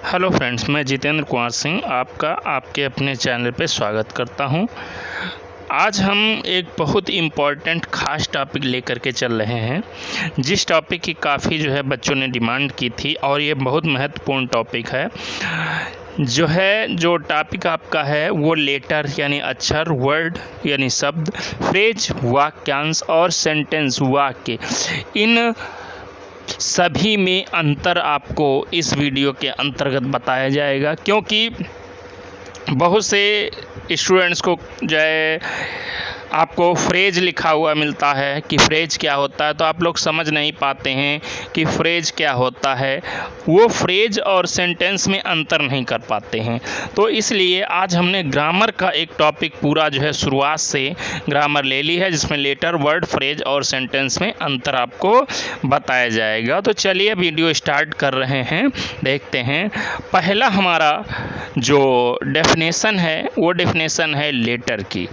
Hello friends, मैं जितेंद्र कुमार सिंह आपका आपके अपने चैनल पे स्वागत करता हूं। आज हम एक बहुत इम्पॉर्टेंट ख़ास टॉपिक लेकर के चल रहे हैं, जिस टॉपिक की काफ़ी बच्चों ने डिमांड की थी और ये बहुत महत्वपूर्ण टॉपिक है। जो टॉपिक आपका है वो लेटर यानी अक्षर, वर्ड यानी शब्द, फ्रेज वाक्यांश और सेंटेंस वाक्य, इन सभी में अंतर आपको इस वीडियो के अंतर्गत बताया जाएगा। क्योंकि बहुत से स्टूडेंट्स को आपको फ्रेज लिखा हुआ मिलता है कि फ्रेज क्या होता है, तो आप लोग समझ नहीं पाते हैं कि फ्रेज क्या होता है। वो फ्रेज और सेंटेंस में अंतर नहीं कर पाते हैं। तो इसलिए आज हमने ग्रामर का एक टॉपिक पूरा शुरुआत से ग्रामर ले ली है, जिसमें लेटर, वर्ड, फ्रेज और सेंटेंस में अंतर आपको बताया जाएगा। तो चलिए वीडियो स्टार्ट कर रहे हैं, देखते हैं। पहला हमारा जो डेफिनेशन है वो डेफिनेशन है लेटर की।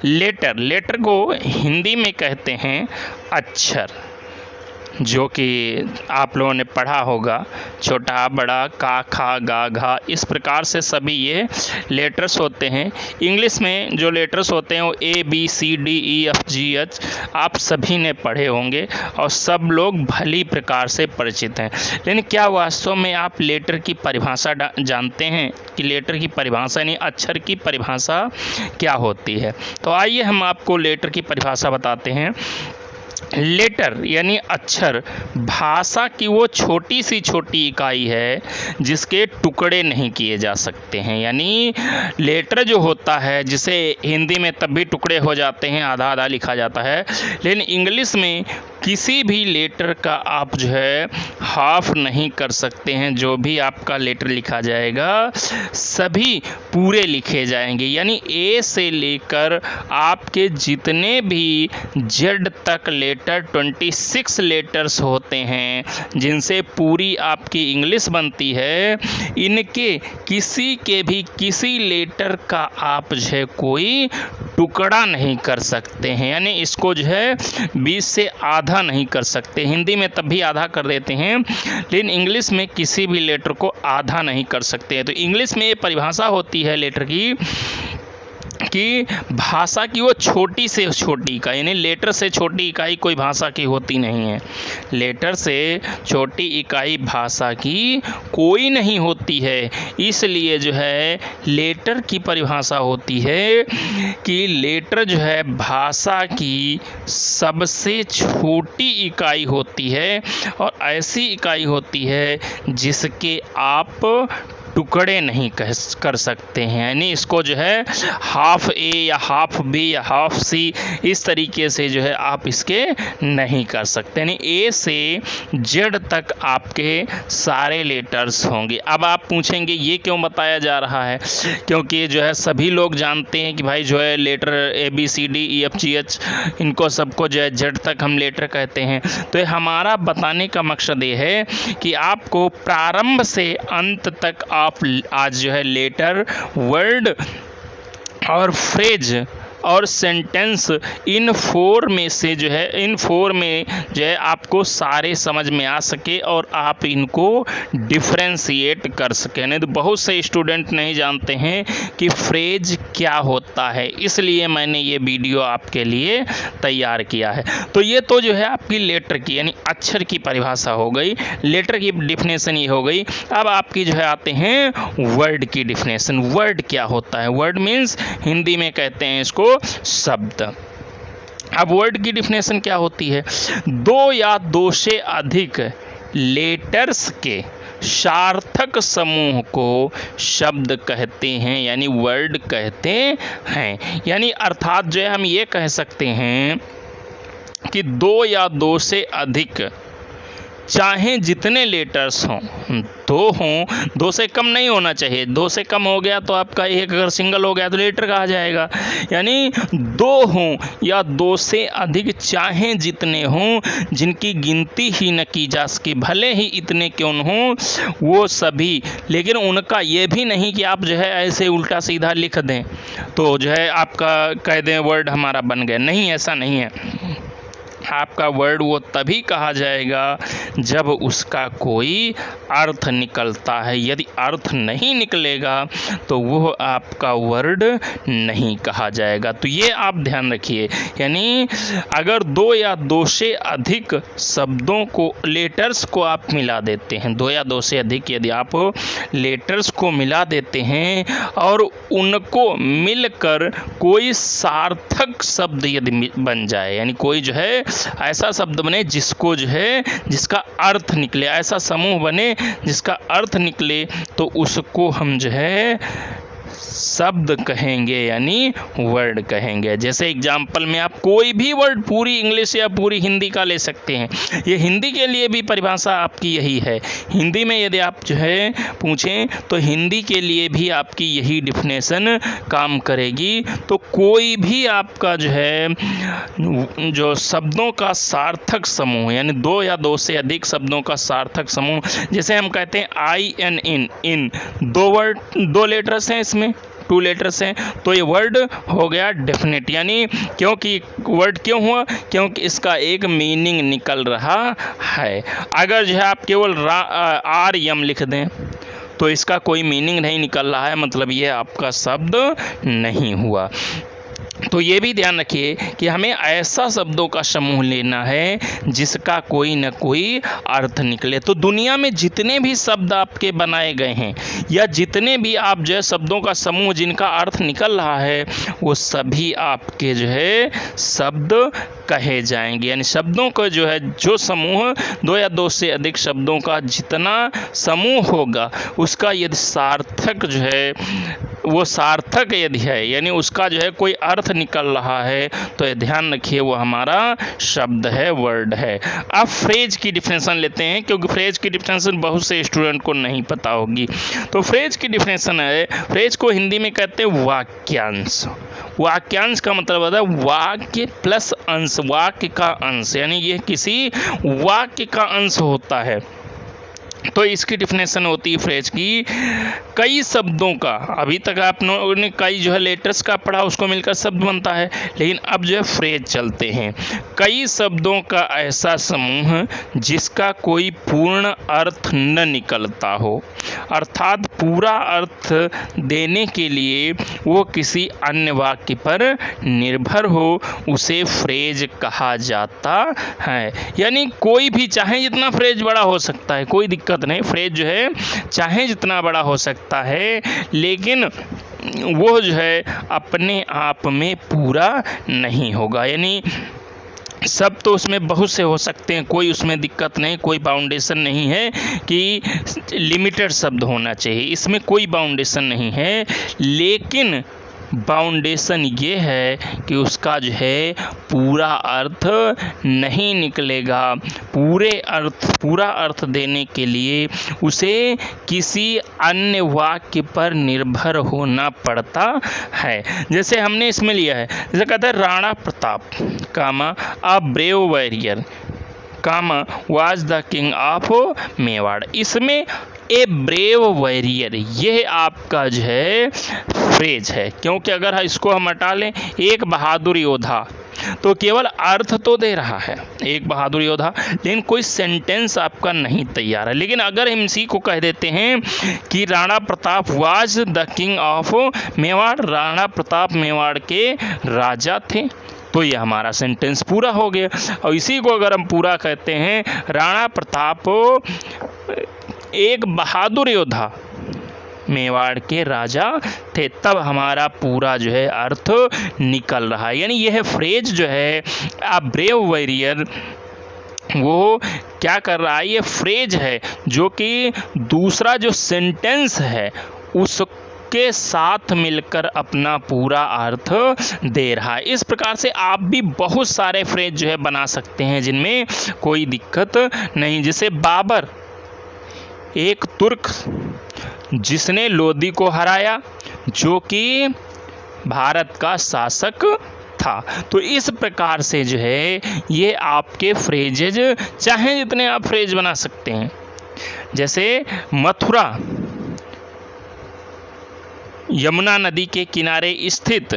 लेटर को हिंदी में कहते हैं अक्षर, जो कि आप लोगों ने पढ़ा होगा, छोटा बड़ा, का खा गा घा, इस प्रकार से सभी ये लेटर्स होते हैं। इंग्लिश में जो लेटर्स होते हैं वो ABCDEFGH आप सभी ने पढ़े होंगे और सब लोग भली प्रकार से परिचित हैं। लेकिन क्या वास्तव में आप लेटर की परिभाषा जानते हैं कि लेटर की परिभाषा यानी अक्षर की परिभाषा क्या होती है? तो आइए हम आपको लेटर की परिभाषा बताते हैं। लेटर यानी अक्षर भाषा की वो छोटी सी छोटी इकाई है जिसके टुकड़े नहीं किए जा सकते हैं। यानी लेटर जो होता है, जिसे हिंदी में तब भी टुकड़े हो जाते हैं, आधा आधा लिखा जाता है, लेकिन इंग्लिश में किसी भी लेटर का आप हाफ नहीं कर सकते हैं। जो भी आपका लेटर लिखा जाएगा सभी पूरे लिखे जाएंगे। यानी ए से लेकर आपके जितने भी जेड तक लेटर 26 लेटर्स होते हैं जिनसे पूरी आपकी इंग्लिश बनती है, इनके किसी के भी किसी लेटर का आप कोई टुकड़ा नहीं कर सकते हैं। यानी इसको 20 से आधा नहीं कर सकते। हिंदी में तब भी आधा कर देते हैं, लेकिन इंग्लिश में किसी भी लेटर को आधा नहीं कर सकते हैं। तो इंग्लिश में ये परिभाषा होती है लेटर की कि भाषा की वो छोटी से छोटी इकाई, यानी लेटर से छोटी इकाई कोई भाषा की होती नहीं है। लेटर से छोटी इकाई भाषा की कोई नहीं होती है। इसलिए लेटर की परिभाषा होती है कि लेटर भाषा की सबसे छोटी इकाई होती है और ऐसी इकाई होती है जिसके आप टुकड़े नहीं कर सकते हैं। यानी इसको हाफ ए या हाफ बी या हाफ सी इस तरीके से आप इसके नहीं कर सकते। यानी ए से जेड तक आपके सारे लेटर्स होंगे। अब आप पूछेंगे ये क्यों बताया जा रहा है? क्योंकि सभी लोग जानते हैं कि भाई लेटर ABCDEFGH, इनको सबको जेड तक हम लेटर कहते हैं। तो हमारा बताने का मकसद ये है कि आपको प्रारंभ से अंत तक आप आज लेटर, वर्ड और फ्रेज और सेंटेंस, इन फोर में से इन फोर में आपको सारे समझ में आ सके और आप इनको डिफ्रेंशिएट कर सकें। नहीं तो बहुत से स्टूडेंट नहीं जानते हैं कि फ्रेज क्या होता है, इसलिए मैंने ये वीडियो आपके लिए तैयार किया है। तो ये तो आपकी लेटर की यानी अक्षर की परिभाषा हो गई, लेटर की डिफिनेशन ये हो गई। अब आपकी आते हैं वर्ड की डिफिनेशन। वर्ड क्या होता है? वर्ड मीन्स हिंदी में कहते हैं इसको शब्द। अब वर्ड की डिफिनेशन क्या होती है? दो या दो से अधिक लेटर्स के सार्थक समूह को शब्द कहते हैं, यानी वर्ड कहते हैं। यानी अर्थात हम ये कह सकते हैं कि दो या दो से अधिक, चाहे जितने लेटर्स हों, दो से कम नहीं होना चाहिए। दो से कम हो गया तो आपका एक, अगर सिंगल हो गया तो लेटर कहा जाएगा। यानी दो हों या दो से अधिक, चाहे जितने हों, जिनकी गिनती ही न की जा सके, भले ही इतने क्यों हों, वो सभी। लेकिन उनका ये भी नहीं कि आप ऐसे उल्टा सीधा लिख दें तो आपका कह दें वर्ड हमारा बन गया। नहीं, ऐसा नहीं है। आपका वर्ड वो तभी कहा जाएगा जब उसका कोई अर्थ निकलता है। यदि अर्थ नहीं निकलेगा तो वो आपका वर्ड नहीं कहा जाएगा। तो ये आप ध्यान रखिए, यानी अगर दो या दो से अधिक शब्दों को, लेटर्स को आप मिला देते हैं, दो या दो से अधिक यदि आप लेटर्स को मिला देते हैं और उनको मिलकर कोई सार्थक शब्द यदि बन जाए, यानी कोई जो है ऐसा शब्द बने जिसको जो है, जिसका अर्थ निकले, ऐसा समूह बने जिसका अर्थ निकले, तो उसको हम जो है शब्द कहेंगे, यानी वर्ड कहेंगे। जैसे एग्जाम्पल में आप कोई भी वर्ड पूरी इंग्लिश या पूरी हिंदी का ले सकते हैं। ये हिंदी के लिए भी परिभाषा आपकी यही है। हिंदी में यदि आप जो है पूछें तो हिंदी के लिए भी आपकी यही डिफिनेशन काम करेगी। तो कोई भी आपका जो है, जो शब्दों का सार्थक समूह, यानी दो या दो से अधिक शब्दों का सार्थक समूह, जैसे हम कहते हैं आई एन इन, दो वर्ड, दो लेटर्स हैं, इसमें 2 लेटर्स हैं, तो ये वर्ड हो गया डेफिनेट। यानी क्योंकि वर्ड क्यों हुआ, क्योंकि इसका एक मीनिंग निकल रहा है। अगर जो है आप केवल आर यम लिख दें तो इसका कोई मीनिंग नहीं निकल रहा है, मतलब ये आपका शब्द नहीं हुआ। तो ये भी ध्यान रखिए कि हमें ऐसा शब्दों का समूह लेना है जिसका कोई न कोई अर्थ निकले। तो दुनिया में जितने भी शब्द आपके बनाए गए हैं या जितने भी आप जो है शब्दों का समूह जिनका अर्थ निकल रहा है, वो सभी आपके जो है शब्द कहे जाएंगे। यानी शब्दों का जो है, जो समूह दो या दो से अधिक शब्दों का जितना समूह होगा, उसका यदि सार्थक जो है, वो सार्थक यदि है, यानी उसका जो है कोई अर्थ निकल रहा है, तो ध्यान रखिए वो हमारा शब्द है, वर्ड है। अब फ्रेज की डिफिनेशन लेते हैं, क्योंकि फ्रेज की डिफिनेशन बहुत से स्टूडेंट को नहीं पता होगी। तो फ्रेज की डिफिनेशन है, फ्रेज को हिंदी में कहते हैं वाक्यांश। वाक्यांश का मतलब होता है वाक्य प्लस अंश, वाक्य का अंश, यानी ये किसी वाक्य का अंश होता है। तो इसकी डिफिनेशन होती है फ्रेज की, कई शब्दों का, अभी तक आप लोगों ने कई जो है लेटर्स का पढ़ा, उसको मिलकर शब्द बनता है, लेकिन अब जो है फ्रेज चलते हैं। कई शब्दों का ऐसा समूह जिसका कोई पूर्ण अर्थ न निकलता हो, अर्थात पूरा अर्थ देने के लिए वो किसी अन्य वाक्य पर निर्भर हो, उसे फ्रेज कहा जाता है। यानी कोई भी, चाहे जितना फ्रेज बड़ा हो सकता है, कोई दिक्कत नहीं, फ्रेज जो है चाहे जितना बड़ा हो सकता है, लेकिन वो जो है अपने आप में पूरा नहीं होगा। यानी सब तो उसमें बहुत से हो सकते हैं, कोई उसमें दिक्कत नहीं, कोई बाउंडेशन नहीं है कि लिमिटेड शब्द होना चाहिए, इसमें कोई बाउंडेशन नहीं है। लेकिन बाउंडेशन ये है कि उसका जो है पूरा अर्थ नहीं निकलेगा। पूरा अर्थ देने के लिए उसे किसी अन्य वाक्य पर निर्भर होना पड़ता है। जैसे हमने इसमें लिया है, जैसे कहते हैं Rana Pratap comma a brave warrior comma was the king of Mewar. इसमें ए ब्रेव वॉरियर, यह आपका जो है फ्रेज है, क्योंकि अगर इसको हम हटा लें, एक बहादुर योद्धा, तो केवल अर्थ तो दे रहा है एक बहादुर योद्धा, लेकिन कोई सेंटेंस आपका नहीं तैयार है। लेकिन अगर हम इसी को कह देते हैं कि Rana Pratap was the king of Mewar, Rana Pratap Mewar के राजा थे, तो ये हमारा सेंटेंस पूरा हो गया। और इसी को अगर हम पूरा कहते हैं, राणा प्रताप एक बहादुर योद्धा मेवाड़ के राजा थे, तब हमारा पूरा जो है अर्थ निकल रहा है। यानी यह फ्रेज जो है अ ब्रेव वॉरियर, वो क्या कर रहा है, ये फ्रेज है जो कि दूसरा जो सेंटेंस है उसके साथ मिलकर अपना पूरा अर्थ दे रहा है। इस प्रकार से आप भी बहुत सारे फ्रेज जो है बना सकते हैं जिनमें कोई दिक्कत नहीं। जैसे बाबर एक तुर्क जिसने लोदी को हराया, जो कि भारत का शासक था। तो इस प्रकार से जो है ये आपके फ्रेजेज, चाहे जितने आप फ्रेज बना सकते हैं। जैसे मथुरा यमुना नदी के किनारे स्थित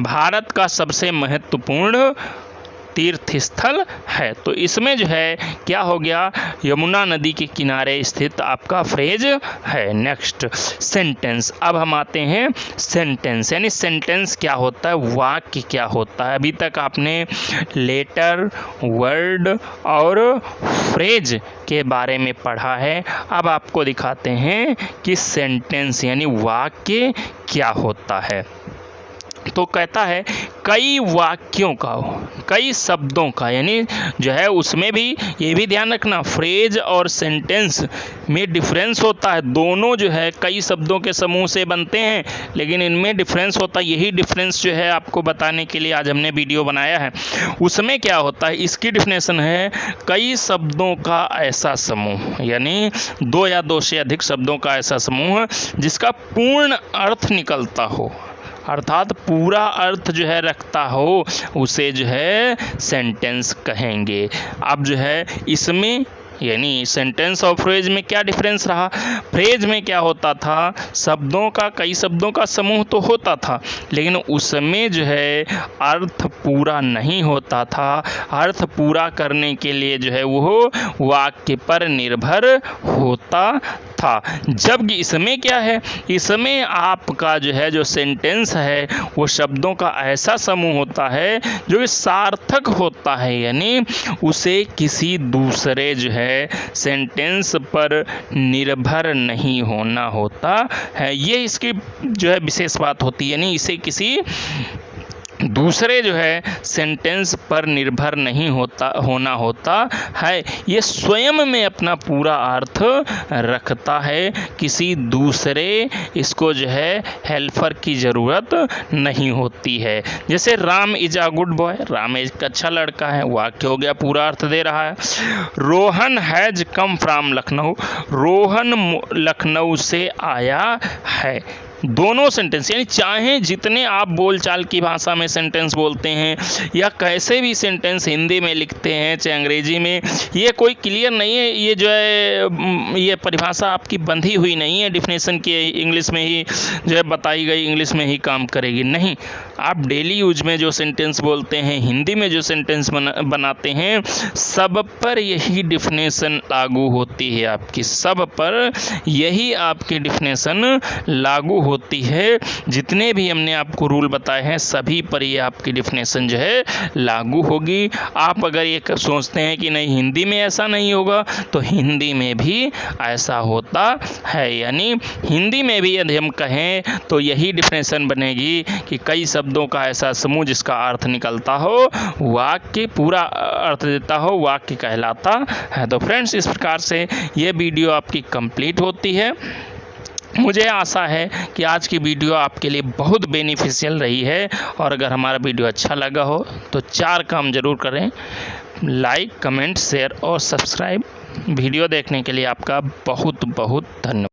भारत का सबसे महत्वपूर्ण तीर्थ स्थल है। तो इसमें जो है क्या हो गया, यमुना नदी के किनारे स्थित आपका फ्रेज है। नेक्स्ट सेंटेंस, अब हम आते हैं सेंटेंस, यानी सेंटेंस क्या होता है, वाक्य क्या होता है। अभी तक आपने लेटर, वर्ड और फ्रेज के बारे में पढ़ा है। अब आपको दिखाते हैं कि सेंटेंस यानी वाक्य क्या होता है। तो कहता है कई वाक्यों का, कई शब्दों का, यानी जो है उसमें भी ये भी ध्यान रखना, फ्रेज और सेंटेंस में डिफरेंस होता है। दोनों जो है कई शब्दों के समूह से बनते हैं, लेकिन इनमें डिफरेंस होता है। यही डिफरेंस जो है आपको बताने के लिए आज हमने वीडियो बनाया है। उसमें क्या होता है, इसकी डिफिनेशन है कई शब्दों का ऐसा समूह, यानी दो या दो से अधिक शब्दों का ऐसा समूह जिसका पूर्ण अर्थ निकलता हो, अर्थात पूरा अर्थ जो है रखता हो, उसे जो है सेंटेंस कहेंगे। अब जो है इसमें यानी सेंटेंस और फ्रेज में क्या डिफरेंस रहा। फ्रेज में क्या होता था, शब्दों का, कई शब्दों का समूह तो होता था, लेकिन उसमें जो है अर्थ पूरा नहीं होता था। अर्थ पूरा करने के लिए जो है वो वाक्य पर निर्भर होता था। जबकि इसमें क्या है, इसमें आपका जो है जो सेंटेंस है वो शब्दों का ऐसा समूह होता है जो सार्थक होता है, यानी उसे किसी दूसरे जो है सेंटेंस पर निर्भर नहीं होना होता है। ये इसकी जो है विशेष बात होती है, यानी इसे किसी दूसरे जो है सेंटेंस पर निर्भर नहीं होना होता है। ये स्वयं में अपना पूरा अर्थ रखता है, किसी दूसरे इसको जो है हेल्पर की ज़रूरत नहीं होती है। जैसे Ram is a good boy, Ram एक अच्छा लड़का है, वाक्य हो गया, पूरा अर्थ दे रहा है। Rohan has come from Lucknow, Rohan Lucknow से आया है। दोनों सेंटेंस, यानी चाहे जितने आप बोलचाल की भाषा में सेंटेंस बोलते हैं या कैसे भी सेंटेंस हिंदी में लिखते हैं चाहे अंग्रेजी में, ये कोई क्लियर नहीं है। ये जो है ये परिभाषा आपकी बंधी हुई नहीं है डिफिनेशन की, इंग्लिश में ही जो है बताई गई इंग्लिश में ही काम करेगी, नहीं। आप डेली यूज में जो सेंटेंस बोलते हैं, हिंदी में जो सेंटेंस बनाते हैं, सब पर यही डिफिनेशन लागू होती है। आपकी सब पर यही आपकी डिफिनेशन लागू होती है। जितने भी हमने आपको रूल बताए हैं सभी पर ये आपकी डिफिनेशन जो है लागू होगी। आप अगर ये सोचते हैं कि नहीं हिंदी में ऐसा नहीं होगा, तो हिंदी में भी ऐसा होता है। यानी हिंदी में भी यदि हम कहें तो यही डिफिनेशन बनेगी कि कई शब्दों का ऐसा समूह जिसका अर्थ निकलता हो, वाक्य पूरा अर्थ देता हो, वाक्य कहलाता है। तो फ्रेंड्स, इस प्रकार से ये वीडियो आपकी कंप्लीट होती है। मुझे आशा है कि आज की वीडियो आपके लिए बहुत बेनिफिशियल रही है, और अगर हमारा वीडियो अच्छा लगा हो तो 4 काम ज़रूर करें, लाइक, कमेंट, शेयर और सब्सक्राइब। वीडियो देखने के लिए आपका बहुत बहुत धन्यवाद।